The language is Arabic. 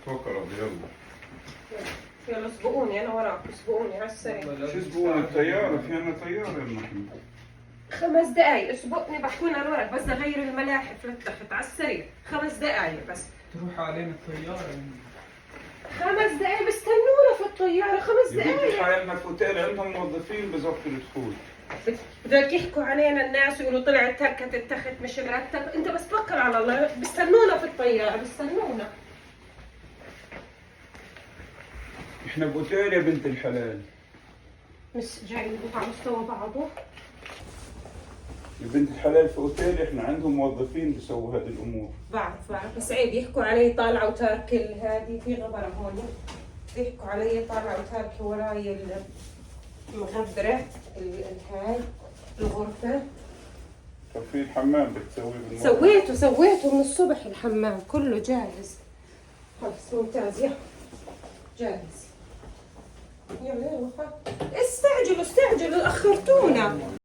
توكل يلا. يلا اسبقوني انا وراك، اسبقوني على السريع. شو اسبوع الطيارة؟ في عنا طيارة المحمد. 5 دقايق اسبقني بحكون انا وراك، بس اغير الملاحف للتحت على السريع. 5 دقايق بس. تروح علينا الطيارة. 5 دقايق بستنونا في الطيارة. 5 يا بنتي دقايق. حالنا في اوتيل عندهم موظفين بظبط الدخول. بدك يحكوا علينا الناس ويقولوا طلعت تركة التخت مش مرتب. انت بس توكل على الله، بستنونا في الطيارة، بستنونا. احنا باوتيل يا بنت الحلال. مش جاي على مستوى بعضه. يا بنت الحلال في اوتيل، احنا عندهم موظفين بيسووا هذه الامور. بعرف بس عيب يحكوا علي طالعة وتاركة هذه في غبرة هون. يحكوا علي طالعة وتاركة وراي المغبرة هاي الغرفة. طب في الحمام بتسوي سويته من الصبح، الحمام كله جاهز. خلص ممتاز. يلا جاهز. يلا استعجلوا اخرتونا.